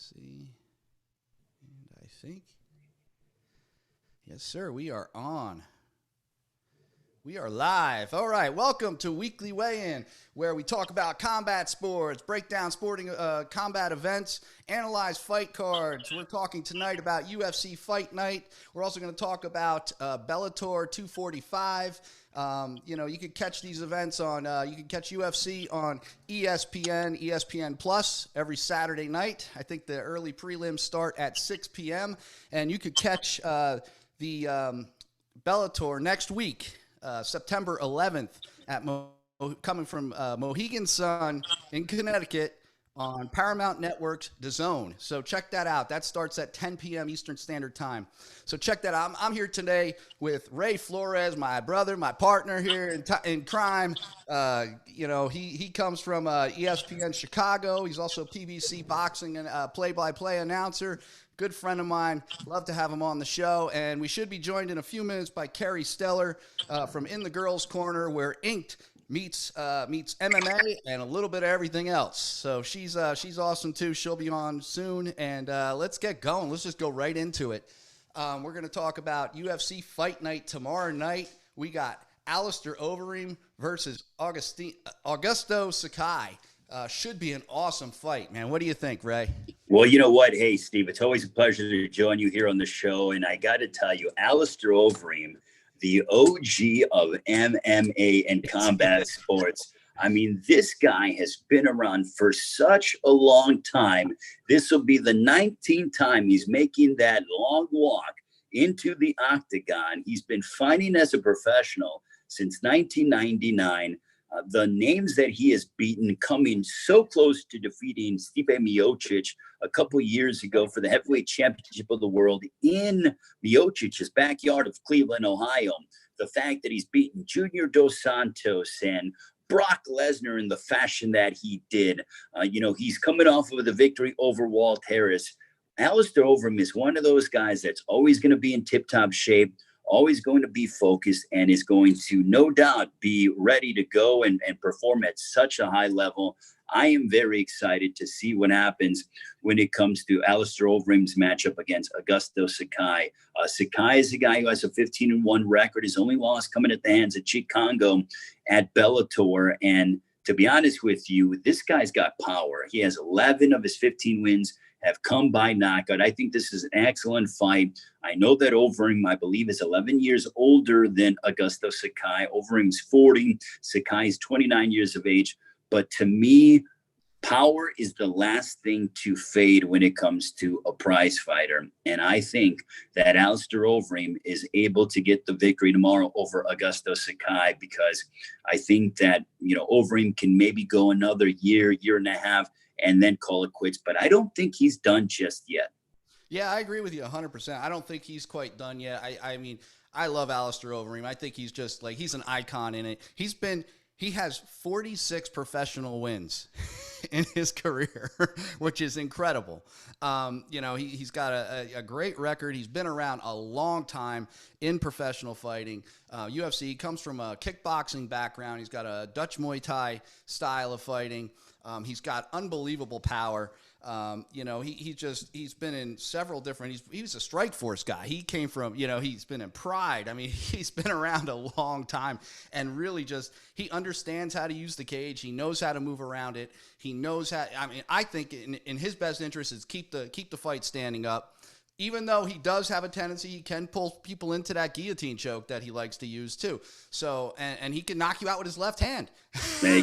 see. And I think, yes, sir, we are on. We are live. All right. Welcome to Weekly Weigh-In, where we talk about combat sports, break down sporting combat events, analyze fight cards. We're talking tonight about UFC Fight Night. We're also going to talk about Bellator 245. You can catch these events on, you can catch UFC on ESPN, ESPN Plus every Saturday night. I think the early prelims start at 6 p.m. And you could catch the Bellator next week. September 11th at coming from Mohegan Sun in Connecticut on Paramount Network's DAZN. So check that out. That starts at 10 p.m. Eastern Standard Time. So check that out. I'm here today with Ray Flores, my brother, my partner here in crime. He comes from ESPN Chicago. He's also PBC boxing and play-by-play announcer. Good friend of mine. Love to have him on the show. And we should be joined in a few minutes by Carrie Steller from In the Girls Corner, where Inked meets MMA and a little bit of everything else. So she's awesome too. She'll be on soon. And let's get going. Let's just go right into it. We're going to talk about UFC Fight Night tomorrow night. We got Alistair Overeem versus Augusto Sakai. Should be an awesome fight, man. What do you think, Ray? Well, you know what? Hey, Steve, it's always a pleasure to join you here on the show. And I got to tell you, Alistair Overeem, the OG of MMA and combat sports. I mean, this guy has been around for such a long time. This will be the 19th time he's making that long walk into the octagon. He's been fighting as a professional since 1999. The names that he has beaten, coming so close to defeating Stipe Miocic a couple years ago for the heavyweight championship of the world in Miocic's backyard of Cleveland, Ohio. The fact that he's beaten Junior Dos Santos and Brock Lesnar in the fashion that he did. He's coming off of the victory over Walt Harris. Alistair Overeem is one of those guys that's always going to be in tip-top shape, always going to be focused, and is going to no doubt be ready to go and perform at such a high level. I am very excited to see what happens when it comes to Alistair Overeem's matchup against Augusto Sakai. Sakai is a guy who has a 15-1 record. His only loss coming at the hands of Cheick Kongo at Bellator. And to be honest with you, this guy's got power. He has 11 of his 15 wins have come by knockout. I think this is an excellent fight. I know that Overeem, I believe, is 11 years older than Augusto Sakai. Overeem's 40. Sakai's 29 years of age. But to me, power is the last thing to fade when it comes to a prize fighter. And I think that Alistair Overeem is able to get the victory tomorrow over Augusto Sakai, because I think that, Overeem can maybe go another year and a half and then call it quits. But I don't think he's done just yet. Yeah, I agree with you 100%. I don't think he's quite done yet. I mean, I love Alistair Overeem. I think he's just he's an icon in it. He has 46 professional wins in his career, which is incredible. He's got a great record. He's been around a long time in professional fighting. UFC. He comes from a kickboxing background. He's got a Dutch Muay Thai style of fighting. He's got unbelievable power. He's been in several different, he was a Strike Force guy. He came from, he's been in Pride. I mean, he's been around a long time, and really he understands how to use the cage. He knows how to move around it. He knows how, I think in his best interest is keep the fight standing up. Even though he does have a tendency, he can pull people into that guillotine choke that he likes to use too. So, and he can knock you out with his left hand. Yeah,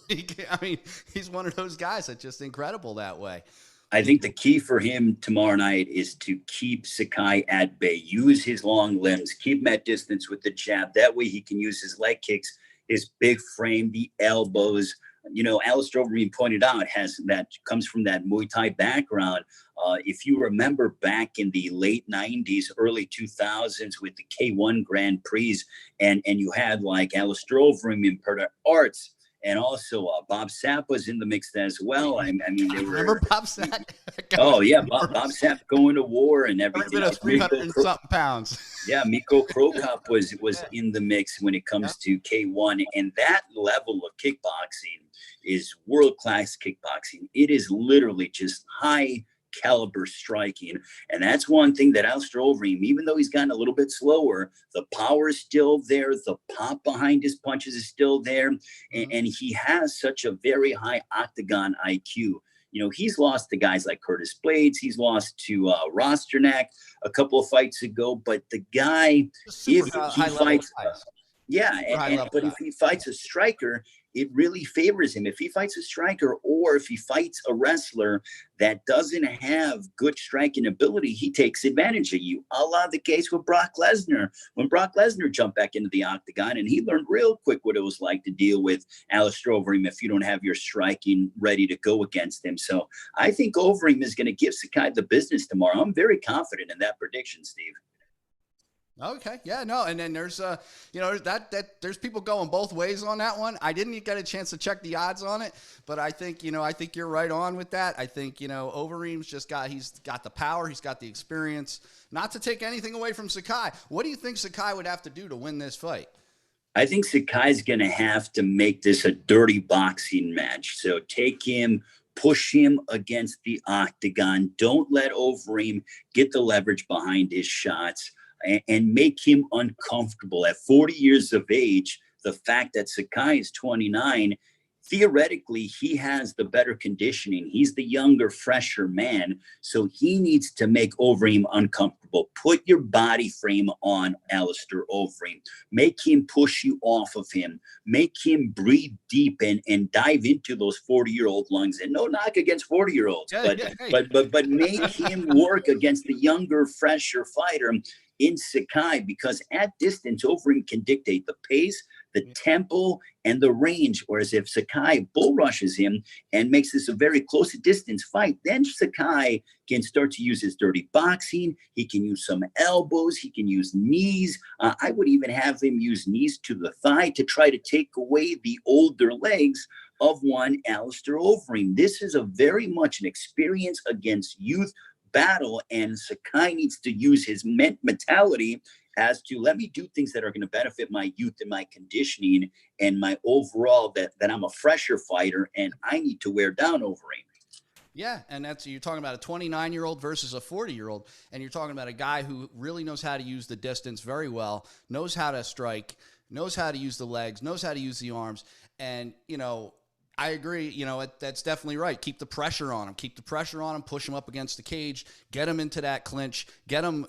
he can. He's one of those guys that's just incredible that way. I think the key for him tomorrow night is to keep Sakai at bay, use his long limbs, keep him at distance with the jab. That way he can use his leg kicks, his big frame, the elbows. Alistair Overeem pointed out comes from that Muay Thai background. If you remember back in the late 90s, early 2000s with the K1 Grand Prix, and you had like Alistair Overeem, Imperta Arts, and also Bob Sapp was in the mix as well. I mean, they were. Remember Bob Sapp? Oh yeah, Bob Sapp going to war and everything. Every bit of 300 and something pounds. Yeah, Mikko Krokop was in the mix when it comes to K1, and that level of kickboxing is world-class kickboxing. It is literally just high caliber striking. And that's one thing that Alistair Overeem, even though he's gotten a little bit slower, the power is still there. The pop behind his punches is still there. And he has such a very high octagon IQ. You know, he's lost to guys like Curtis Blades. He's lost to Rosternak a couple of fights ago. But the guy, if he fights, but if he fights a striker, it really favors him. If he fights a striker or if he fights a wrestler that doesn't have good striking ability, he takes advantage of you. A la the case with Brock Lesnar. When Brock Lesnar jumped back into the octagon, and he learned real quick what it was like to deal with Alistair Overeem if you don't have your striking ready to go against him. So I think Overeem is going to give Sakai the business tomorrow. I'm very confident in that prediction, Steve. Okay. Yeah, no. And then there's, there's people going both ways on that one. I didn't get a chance to check the odds on it, but I think you're right on with that. I think, Overeem's he's got the power. He's got the experience, not to take anything away from Sakai. What do you think Sakai would have to do to win this fight? I think Sakai's going to have to make this a dirty boxing match. So take him, push him against the octagon. Don't let Overeem get the leverage behind his shots. And make him uncomfortable. At 40 years of age, the fact that Sakai is 29, theoretically, he has the better conditioning. He's the younger, fresher man. So he needs to make Overeem uncomfortable. Put your body frame on Alistair Overeem. Make him push you off of him. Make him breathe deep and dive into those 40-year-old lungs. And no knock against 40-year-olds, but make him work against the younger, fresher fighter in Sakai, because at distance, Overeem can dictate the pace, the tempo, and the range. Whereas if Sakai bull rushes him and makes this a very close distance fight, then Sakai can start to use his dirty boxing. He can use some elbows. He can use knees. I would even have him use knees to the thigh to try to take away the older legs of one Alistair Overeem. This is a very much an experience against youth battle, and Sakai needs to use his mentality as to, let me do things that are going to benefit my youth and my conditioning and my overall, that I'm a fresher fighter and I need to wear down Overeem. Yeah, and you're talking about a 29-year-old versus a 40-year-old, and you're talking about a guy who really knows how to use the distance very well, knows how to strike, knows how to use the legs, knows how to use the arms, and, I agree. That's definitely right. Keep the pressure on him. Push him up against the cage. Get him into that clinch. Get him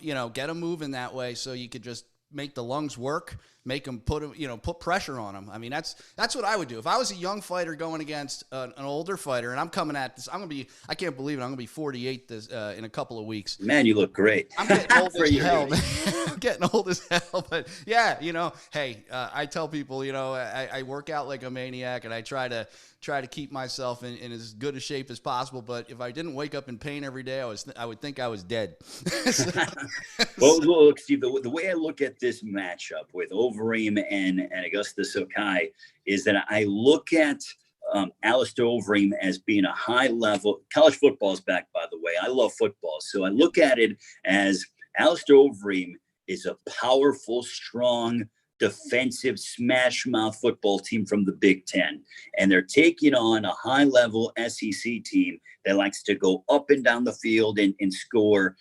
moving that way, so you could just make the lungs work. Make him put pressure on him. I mean, that's what I would do if I was a young fighter going against an older fighter, and I'm coming at this. I can't believe it. I'm gonna be 48 in a couple of weeks. Man, you look great. I'm getting old as hell, man. I'm getting old as hell, but yeah, hey, I tell people, I work out like a maniac, and I try to keep myself in as good a shape as possible. But if I didn't wake up in pain every day, I would think I was dead. Well, look, Steve, the way I look at this matchup with Overeem and Augusta Sakai is that I look at Alistair Overeem as being a high level. College football is back, by the way. I love football. So I look at it as Alistair Overeem is a powerful, strong, defensive smash mouth football team from the Big Ten. And they're taking on a high level SEC team that likes to go up and down the field and score,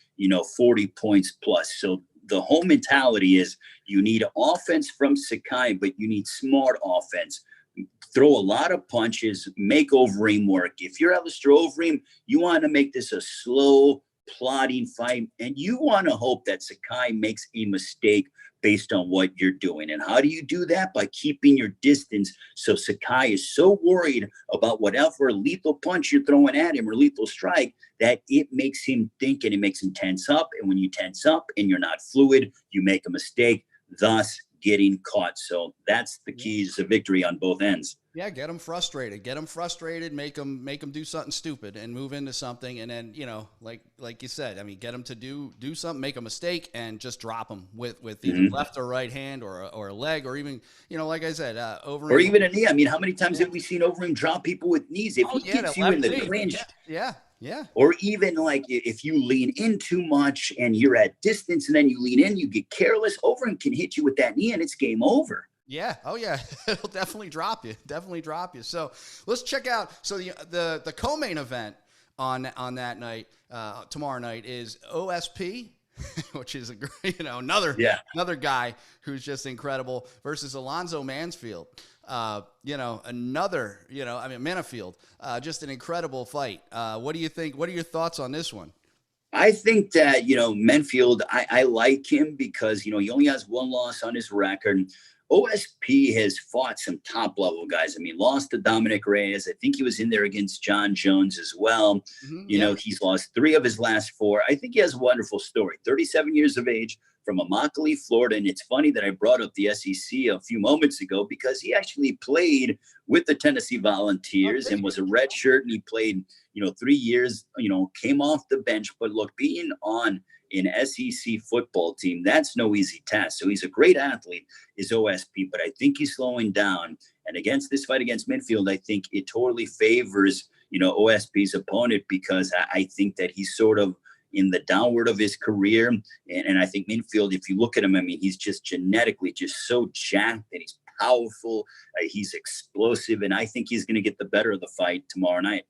40 points plus. So the whole mentality is you need offense from Sakai, but you need smart offense. Throw a lot of punches, make Overeem work. If you're Alistair Overeem, you want to make this a slow, plodding fight, and you want to hope that Sakai makes a mistake based on what you're doing. And how do you do that? By keeping your distance. So Sakai is so worried about whatever lethal punch you're throwing at him or lethal strike that it makes him think and it makes him tense up. And when you tense up and you're not fluid, you make a mistake, thus getting caught. So that's the keys to victory on both ends. Yeah, get them frustrated. Make them do something stupid and move into something. And then, like you said, I mean, get them to do something, make a mistake, and just drop them with either left or right hand or a leg, or even, like I said, Overeem. Or even a knee. I mean, how many times have we seen Overeem drop people with knees? If he gets you in the clinch. Yeah. Or even like if you lean in too much and you're at distance and then you lean in, you get careless, Overeem can hit you with that knee and it's game over. Yeah. Oh, yeah. It'll definitely drop you. So let's check out. So the co-main event on that night, tomorrow night, is OSP, which is a great, another guy who's just incredible, versus Alonzo Mansfield. Manafield, just an incredible fight. What do you think? What are your thoughts on this one? I think that, Menfield, I like him because, he only has one loss on his record. OSP has fought some top level guys. I mean, lost to Dominic Reyes. I think he was in there against John Jones as well. He's lost 3 of his last 4. I think he has a wonderful story. 37 years of age from Immokalee, Florida. And it's funny that I brought up the SEC a few moments ago because he actually played with the Tennessee Volunteers and was a red shirt. And he played, 3 years, came off the bench. But look, being on an SEC football team, that's no easy task. So he's a great athlete, is OSP, but I think he's slowing down. And against this fight against Minfield, I think it totally favors, OSP's opponent because I think that he's sort of in the downward of his career. And I think Minfield, if you look at him, I mean, he's just genetically just so jacked and he's powerful. He's explosive. And I think he's going to get the better of the fight tomorrow night.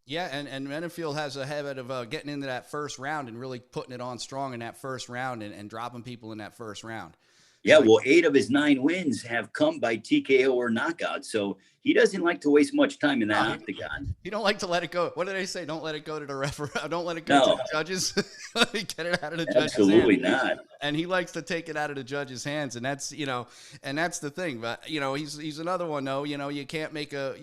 Yeah, and Menfield has a habit of getting into that first round and really putting it on strong in that first round and dropping people in that first round. Yeah, well, 8 of his 9 wins have come by TKO or knockout. So he doesn't like to waste much time in that octagon. He don't like to let it go. What did they say? Don't let it go to the referee. Don't let it go to the judges. Get it out of the judges' Absolutely hands. not. And he likes to take it out of the judges' hands, and that's that's the thing. But he's another one though. You can't make a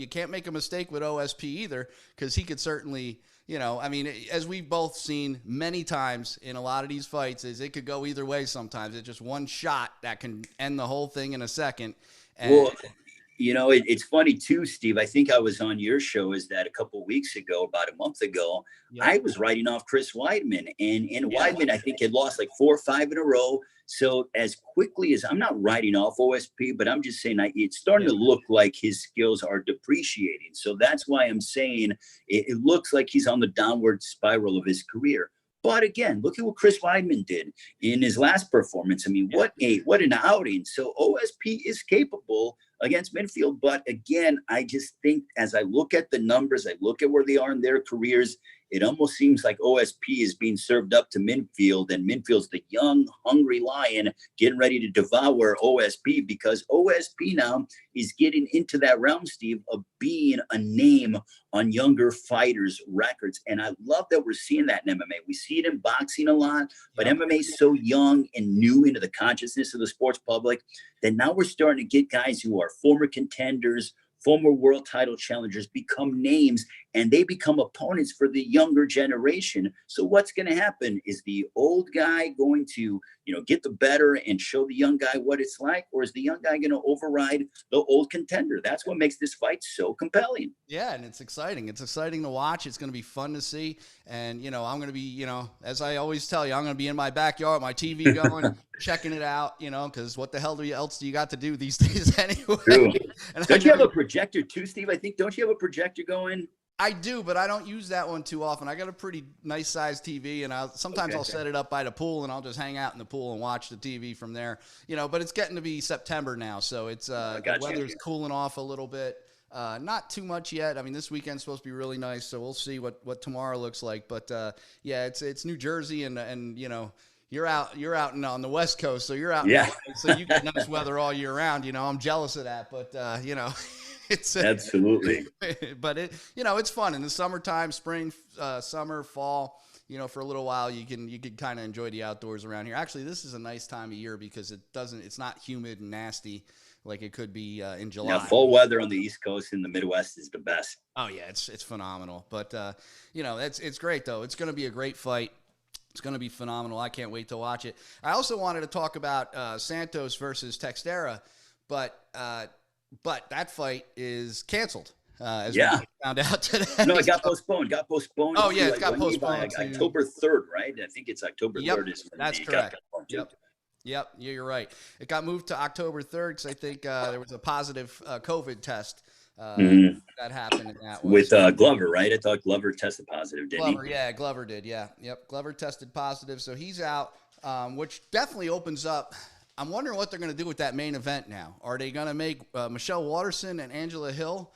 mistake with OSP either, because he could certainly. As we've both seen many times in a lot of these fights, is it could go either way sometimes. It's just one shot that can end the whole thing in a second. And it's funny too, Steve. I think I was on your show a couple of weeks ago, about a month ago. Yep. I was writing off Chris Weidman, and Weidman, I think, had lost like 4 or 5 in a row. So as quickly as I'm not writing off OSP, but I'm just saying it's starting to look like his skills are depreciating. So that's why I'm saying it looks like he's on the downward spiral of his career. But again, look at what Chris Weidman did in his last performance. I mean, what an outing. So OSP is capable against Minfield. But again, I just think as I look at the numbers, I look at where they are in their careers, it almost seems like OSP is being served up to Minfield, and Minfield's the young, hungry lion getting ready to devour OSP, because OSP now is getting into that realm, Steve, of being a name on younger fighters' records. And I love that we're seeing that in MMA. We see it in boxing a lot, but MMA is so young and new into the consciousness of the sports public that now we're starting to get guys who are former contenders, former world title challengers, become names, and they become opponents for the younger generation. So what's going to happen? Is the old guy going to, get the better and show the young guy what it's like? Or is the young guy going to override the old contender? That's what makes this fight so compelling. Yeah, and it's exciting. It's exciting to watch. It's going to be fun to see. And, I'm going to be, as I always tell you, I'm going to be in my backyard, my TV going, checking it out, because what the hell else do you got to do these days anyway? True. Don't you have a projector too, Steve? Don't you have a projector going? I do, but I don't use that one too often. I got a pretty nice sized TV, and I'll set it up by the pool, and I'll just hang out in the pool and watch the TV from there. But it's getting to be September now, so it's the weather's cooling off a little bit. Not too much yet. I mean, this weekend's supposed to be really nice, so we'll see what tomorrow looks like. But it's New Jersey, and you're out on the West Coast, so you're out. Yeah. So you get nice weather all year round. I'm jealous of that, but it's absolutely. But it's fun in the summertime, spring, summer, fall. For a little while, you can kind of enjoy the outdoors around here. Actually, this is a nice time of year because it's not humid and nasty like it could be in July. Now, full weather on the East Coast and the Midwest is the best. Oh yeah, it's phenomenal. But it's great though. It's going to be a great fight. It's going to be phenomenal. I can't wait to watch it. I also wanted to talk about Santos versus Texeira, but that fight is canceled. As we found out today. No, it got postponed. Oh yeah, it got postponed to October 3rd, right? I think it's October 3rd. That's correct. Yep, you're right. It got moved to October 3rd because I think there was a positive COVID test that happened in that one. With Glover, right? I thought Glover tested positive, didn't he? Yeah, Glover did. Yeah, yep. Glover tested positive, so he's out, which definitely opens up. I'm wondering what they're going to do with that main event now. Are they going to make Michelle Waterson and Angela Hill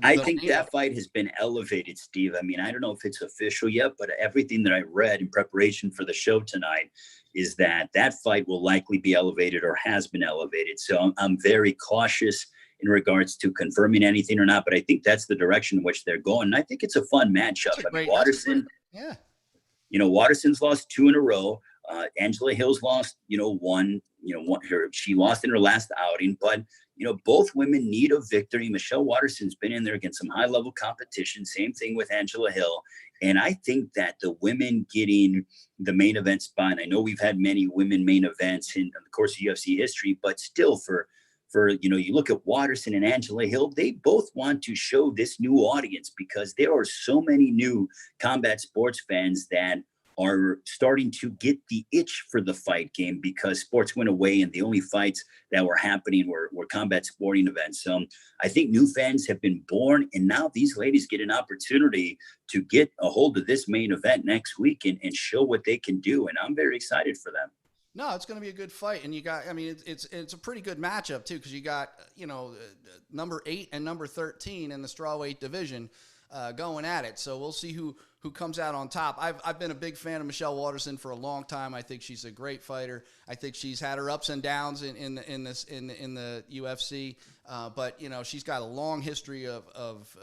I think that fight has been elevated, Steve. I mean, I don't know if it's official yet, but everything that I read in preparation for the show tonight is that that fight will likely be elevated or has been elevated. So I'm very cautious in regards to confirming anything or not, but I think that's the direction in which they're going. And I think it's a fun matchup. I mean, Waterson, yeah. Waterson's lost 2 in a row. Angela Hill's lost, one. She lost in her last outing, but both women need a victory. Michelle Waterson's been in there against some high-level competition. Same thing with Angela Hill. And I think that the women getting the main event spot, and I know we've had many women main events in the course of UFC history, but still for you look at Waterson and Angela Hill, they both want to show this new audience because there are so many new combat sports fans that are starting to get the itch for the fight game because sports went away and the only fights that were happening were combat sporting events. So I think new fans have been born, and now these ladies get an opportunity to get a hold of this main event next week and show what they can do. And I'm very excited for them. No, it's going to be a good fight, and it's a pretty good matchup too because you got number 8 and number 13 in the strawweight division going at it. So we'll see who comes out on top. I've been a big fan of Michelle Waterson for a long time. I think she's a great fighter. I think she's had her ups and downs in the UFC, but she's got a long history of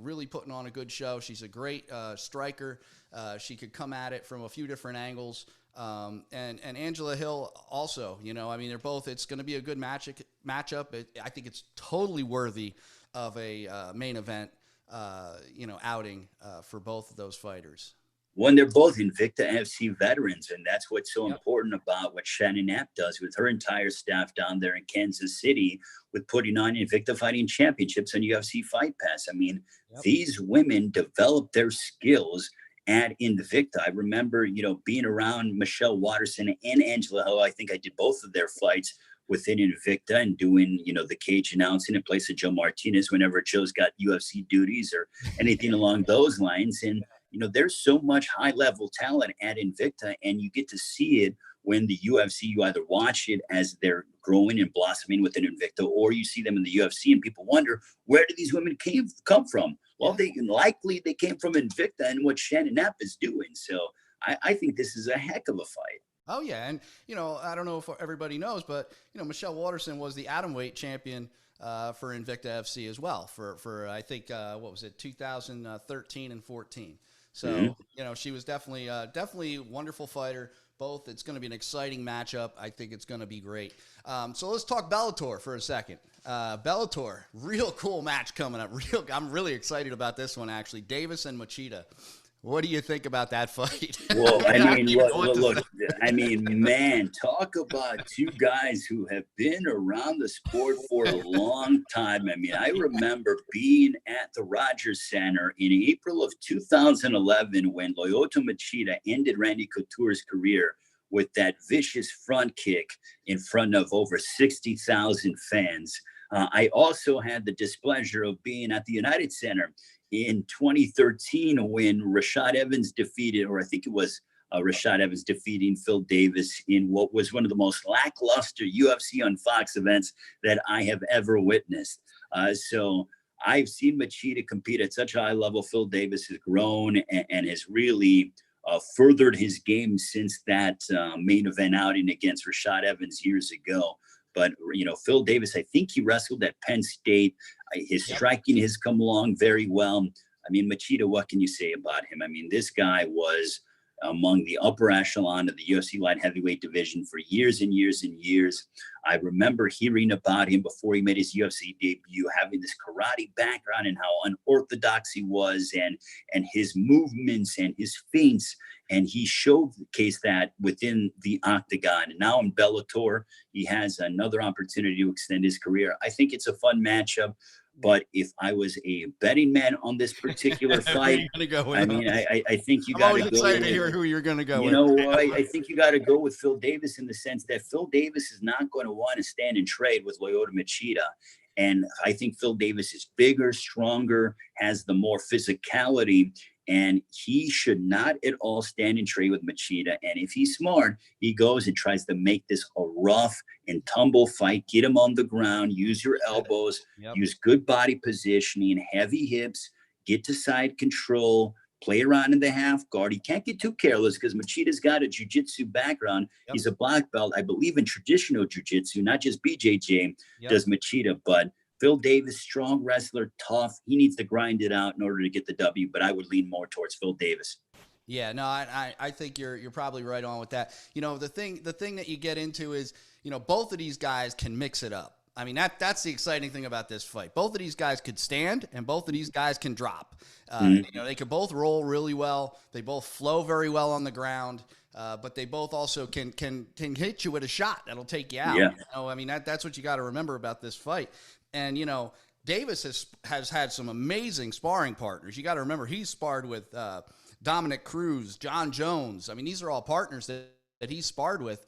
really putting on a good show. She's a great striker. She could come at it from a few different angles. And Angela Hill also, they're both, it's going to be a good matchup. I think it's totally worthy of a main event, outing for both of those fighters. When they're both Invicta FC veterans, and that's what's so important about what Shannon Knapp does with her entire staff down there in Kansas City with putting on Invicta Fighting Championships on UFC Fight Pass. I mean, these women develop their skills at Invicta. I remember, being around Michelle Waterson and Angela Hill. I think I did both of their fights within Invicta and doing, the cage announcing in place of Joe Martinez whenever Joe's got UFC duties or anything along those lines. And, there's so much high-level talent at Invicta, and you get to see it when the UFC, you either watch it as they're growing and blossoming within Invicta, or you see them in the UFC and people wonder, where do these women come from? Well, they came from Invicta and what Shannon Knapp is doing. So I think this is a heck of a fight. Oh, yeah. And, I don't know if everybody knows, but, Michelle Waterson was the atomweight champion for Invicta FC as well for I think, 2013 and 14. So, she was definitely a wonderful fighter. Both. It's going to be an exciting matchup. I think it's going to be great. So let's talk Bellator for a second. Bellator, real cool match coming up. I'm really excited about this one, actually. Davis and Machida. What do you think about that fight? Well, man, talk about two guys who have been around the sport for a long time. I mean, I remember being at the Rogers Center in April of 2011 when Lyoto Machida ended Randy Couture's career with that vicious front kick in front of over 60,000 fans. I also had the displeasure of being at the United Center in 2013 when Rashad Evans defeated, or I think it was Rashad Evans defeating Phil Davis in what was one of the most lackluster UFC on Fox events that I have ever witnessed. So I've seen Machida compete at such a high level. Phil Davis has grown and has really furthered his game since that main event outing against Rashad Evans years ago. But, Phil Davis, I think he wrestled at Penn State. His striking has come along very well. I mean, Machida, what can you say about him? I mean, this guy was among the upper echelon of the UFC light heavyweight division for years and years and years. I remember hearing about him before he made his UFC debut, having this karate background and how unorthodox he was and his movements and his feints. And he showcased that within the octagon. And now in Bellator, he has another opportunity to extend his career. I think it's a fun matchup. But if I was a betting man on this particular fight, I think you got to go. I'm always excited to hear who you're going to go with. I think you got to go with Phil Davis in the sense that Phil Davis is not going to want to stand and trade with Lyoto Machida. And I think Phil Davis is bigger, stronger, has the more physicality. And he should not at all stand and trade with Machida. And if he's smart, he goes and tries to make this a rough and tumble fight. Get him on the ground, use your elbows, use good body positioning, heavy hips, get to side control, play around in the half guard. He can't get too careless because Machida's got a jiu-jitsu background. He's a black belt, I believe, in traditional jiu-jitsu, not just BJJ does Machida, but Phil Davis, strong wrestler, tough. He needs to grind it out in order to get the W, but I would lean more towards Phil Davis. Yeah, no, I think you're probably right on with that. You know, the thing that you get into is, you know, both of these guys can mix it up. I mean, that's the exciting thing about this fight. Both of these guys could stand, and both of these guys can drop. You know, they could both roll really well. They both flow very well on the ground. But they both also can hit you with a shot that'll take you out. Yeah. You know, I mean, that's what you got to remember about this fight. And, you know, Davis has had some amazing sparring partners. You got to remember he's sparred with Dominic Cruz, John Jones. I mean, these are all partners that he sparred with.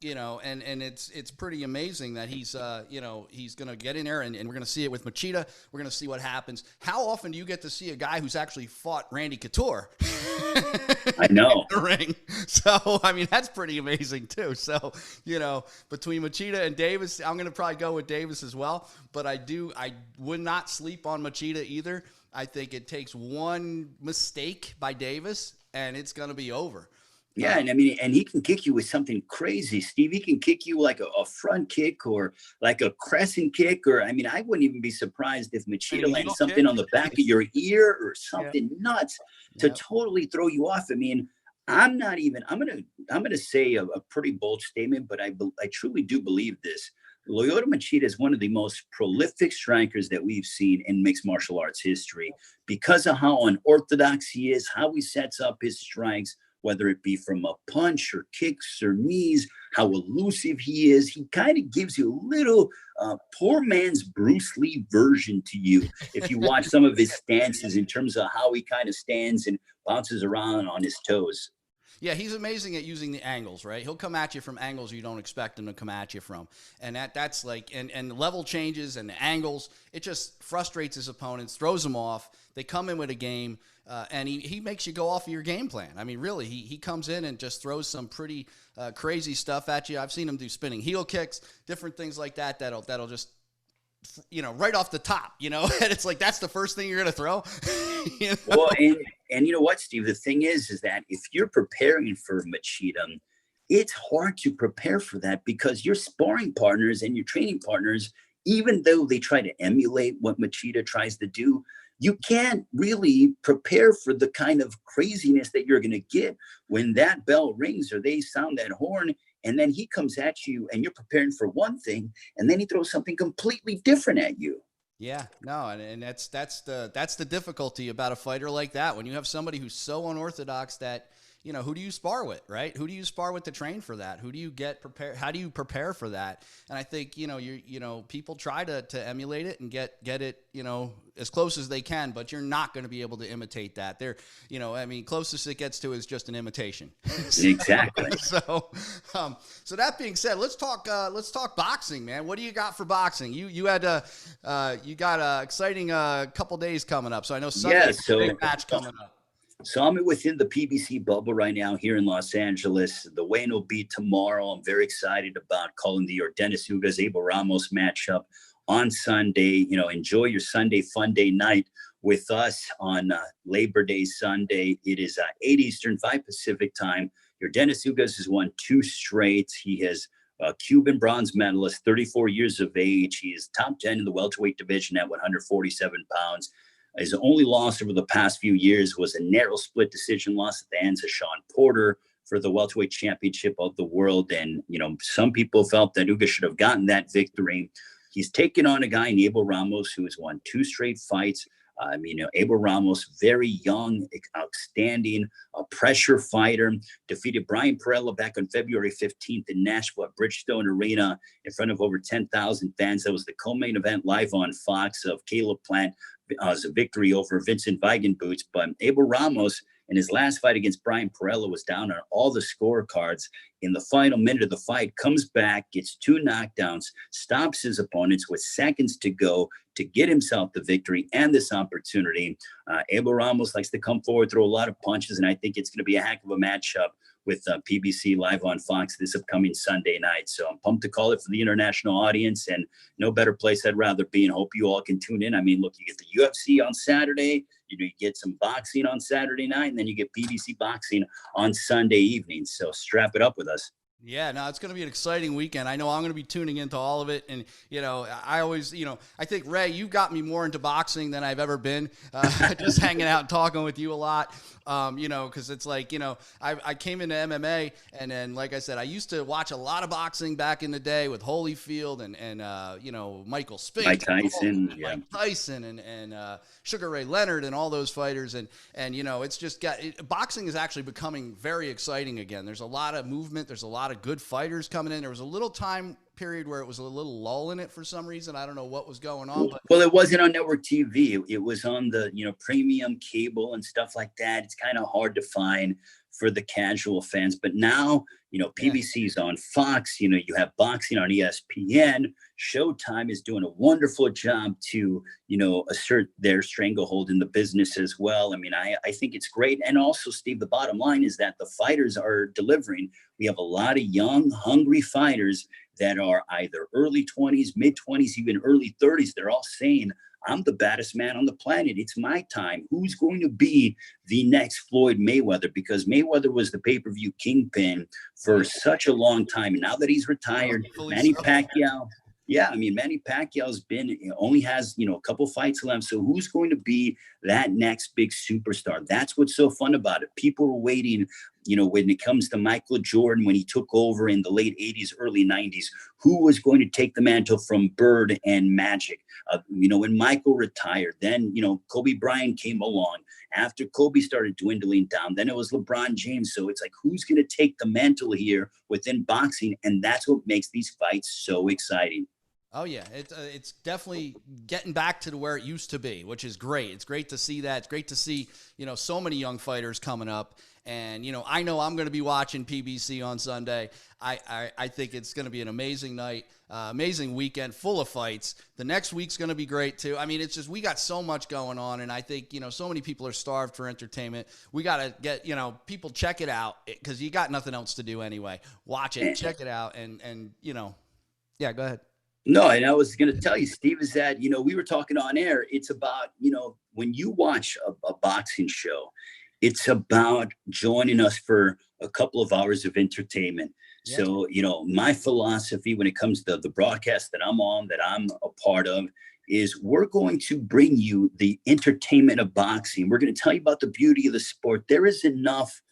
You know, and it's pretty amazing that he's, you know, he's going to get in there and we're going to see it with Machida. We're going to see what happens. How often do you get to see a guy who's actually fought Randy Couture? I know. In the ring. So, I mean, that's pretty amazing too. So, you know, between Machida and Davis, I'm going to probably go with Davis as well. But I would not sleep on Machida either. I think it takes one mistake by Davis and it's going to be over. Yeah, and I mean, and he can kick you with something crazy, Steve. He can kick you like a front kick or like a crescent kick, or I mean, I wouldn't even be surprised if Machida lands something on the back of your ear or something nuts to totally throw you off. I mean, I'm gonna say a pretty bold statement, but I truly do believe this. Lyoto Machida is one of the most prolific strikers that we've seen in mixed martial arts history because of how unorthodox he is, how he sets up his strikes, whether it be from a punch or kicks or knees, how elusive he is. He kind of gives you a little poor man's Bruce Lee version to you if you watch some of his stances in terms of how he kind of stands and bounces around on his toes. Yeah, he's amazing at using the angles, right? He'll come at you from angles you don't expect him to come at you from. And that's like, and level changes and the angles, it just frustrates his opponents, throws them off. They come in with a game, and he makes you go off of your game plan. I mean, really, he comes in and just throws some pretty crazy stuff at you. I've seen him do spinning heel kicks, different things like that that'll just, you know, right off the top, you know, and it's like, that's the first thing you're going to throw. You know? Well, and you know what, Steve, the thing is that if you're preparing for Machida, it's hard to prepare for that because your sparring partners and your training partners, even though they try to emulate what Machida tries to do, you can't really prepare for the kind of craziness that you're going to get when that bell rings or they sound that horn. And then he comes at you and you're preparing for one thing, and then he throws something completely different at you. Yeah, no, and that's the difficulty about a fighter like that. When you have somebody who's so unorthodox that, you know, who do you spar with, right? Who do you spar with to train for that? Who do you get prepared? How do you prepare for that? And I think, you know, people try to emulate it and get it, you know, as close as they can, but you're not going to be able to imitate that. They're, you know, I mean, closest it gets to is just an imitation. Exactly. So that being said, let's talk boxing, man. What do you got for boxing? You got a exciting couple days coming up. So I know Sunday's a big match coming up. So I'm within the PBC bubble right now here in Los Angeles. The weigh-in will be tomorrow. I'm very excited about calling the Dennis Ugas Abel Ramos matchup on Sunday. You know, enjoy your Sunday fun day night with us on Labor Day Sunday. It is 8 Eastern, 5 Pacific time. Your Dennis Ugas has won 2 straight. He has a Cuban bronze medalist, 34 years of age. He is top 10 in the welterweight division at 147 pounds. His only loss over the past few years was a narrow split decision loss at the hands of Sean Porter for the welterweight championship of the world. And, you know, some people felt that Ugas should have gotten that victory. He's taken on a guy in Abel Ramos who has won 2 straight fights. Abel Ramos, very young, outstanding, a pressure fighter, defeated Brian Perella back on February 15th in Nashville at Bridgestone Arena in front of over 10,000 fans. That was the co-main event live on Fox of Caleb Plant as a victory over Vincent Weigenboots. But Abel Ramos, in his last fight against Brian Perella, was down on all the scorecards. In the final minute of the fight, comes back, gets 2 knockdowns, stops his opponents with seconds to go to get himself the victory and this opportunity. Abel Ramos likes to come forward, throw a lot of punches, and I think it's going to be a heck of a matchup with PBC live on Fox this upcoming Sunday night. So I'm pumped to call it for the international audience, and no better place I'd rather be, and hope you all can tune in. I mean, look, you get the UFC on Saturday, you get some boxing on Saturday night, and then you get PBC boxing on Sunday evening. So strap it up with us. Yeah, no, it's going to be an exciting weekend. I know I'm going to be tuning into all of it. And, I always, I think, Ray, you got me more into boxing than I've ever been, just hanging out and talking with you a lot, because it's like, I came into MMA, and then, like I said, I used to watch a lot of boxing back in the day with Holyfield and Michael Spink. Mike Tyson. Mike Tyson and Sugar Ray Leonard and all those fighters. And it's just boxing is actually becoming very exciting again. There's a lot of movement. There's a lot of good fighters coming in. There was a little time period where it was a little lull in it for some reason. I don't know what was going on. Well, it wasn't on network TV. It was on the, premium cable and stuff like that. It's kind of hard to find for the casual fans. But now, PBC's on Fox, you have boxing on ESPN. Showtime is doing a wonderful job to, assert their stranglehold in the business as well. I mean, I think it's great. And also, Steve, the bottom line is that the fighters are delivering. We have a lot of young, hungry fighters that are either early 20s, mid 20s, even early 30s. They're all saying, I'm the baddest man on the planet. It's my time. Who's going to be the next Floyd Mayweather? Because Mayweather was the pay-per-view kingpin for such a long time. And now that he's retired, Manny Pacquiao. Yeah, I mean, Manny Pacquiao's only has, a couple fights left. So who's going to be that next big superstar? That's what's so fun about it. People were waiting, when it comes to Michael Jordan, when he took over in the late 80s, early 90s, who was going to take the mantle from Bird and Magic? When Michael retired, then, Kobe Bryant came along. After Kobe started dwindling down, then it was LeBron James. So it's like, who's going to take the mantle here within boxing? And that's what makes these fights so exciting. Oh, yeah. It's definitely getting back to where it used to be, which is great. It's great to see that. It's great to see, so many young fighters coming up. And, I know I'm going to be watching PBC on Sunday. I think it's going to be an amazing night, amazing weekend full of fights. The next week's going to be great, too. I mean, it's just we got so much going on, and I think, so many people are starved for entertainment. We got to get, people check it out because you got nothing else to do anyway. Watch it, check it out, and yeah, go ahead. No, and I was going to tell you, Steve, is that, we were talking on air. It's about, when you watch a boxing show, it's about joining us for a couple of hours of entertainment. Yeah. So, my philosophy when it comes to the broadcast that I'm on, that I'm a part of, is we're going to bring you the entertainment of boxing. We're going to tell you about the beauty of the sport. There is enough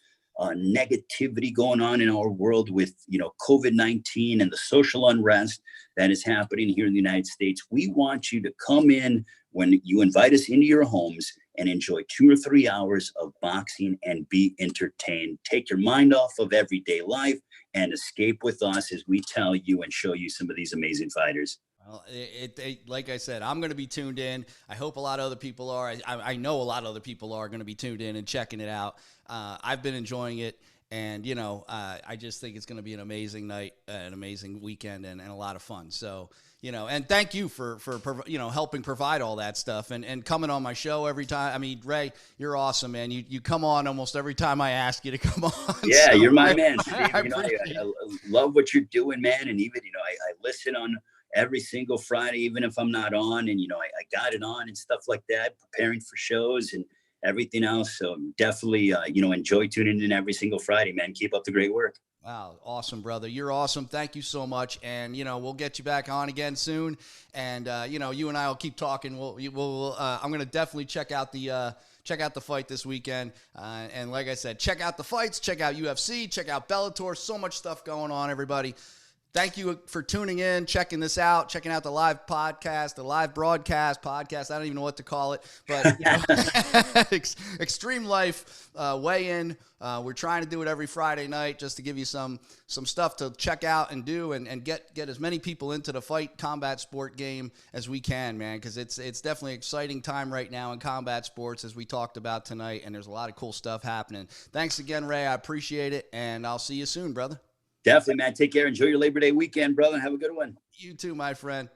negativity going on in our world with, COVID-19 and the social unrest that is happening here in the United States. We want you to come in when you invite us into your homes and enjoy 2 or 3 hours of boxing and be entertained. Take your mind off of everyday life and escape with us as we tell you and show you some of these amazing fighters. Well, like I said, I'm going to be tuned in. I hope a lot of other people are. I know a lot of other people are going to be tuned in and checking it out. I've been enjoying it. And, I just think it's going to be an amazing night, an amazing weekend, and a lot of fun. So, and thank you for helping provide all that stuff and coming on my show every time. I mean, Ray, you're awesome, man. You come on almost every time I ask you to come on. Yeah, so, you're my man, Steve. I love what you're doing, man. And even, I listen on every single Friday, even if I'm not on, and, I got it on and stuff like that, preparing for shows and everything else. So definitely, enjoy tuning in every single Friday, man. Keep up the great work. Wow. Awesome, brother. You're awesome. Thank you so much. And, we'll get you back on again soon. And, you and I will keep talking. I'm going to definitely check out the fight this weekend. And like I said, check out the fights, check out UFC, check out Bellator. So much stuff going on, everybody. Thank you for tuning in, checking this out, checking out the live podcast, the live broadcast podcast. I don't even know what to call it, but Extreme Life weigh-in. We're trying to do it every Friday night just to give you some stuff to check out and do and get as many people into the fight combat sport game as we can, man, because it's definitely an exciting time right now in combat sports as we talked about tonight, and there's a lot of cool stuff happening. Thanks again, Ray. I appreciate it, and I'll see you soon, brother. Definitely, man. Take care. Enjoy your Labor Day weekend, brother. Have a good one. You too, my friend.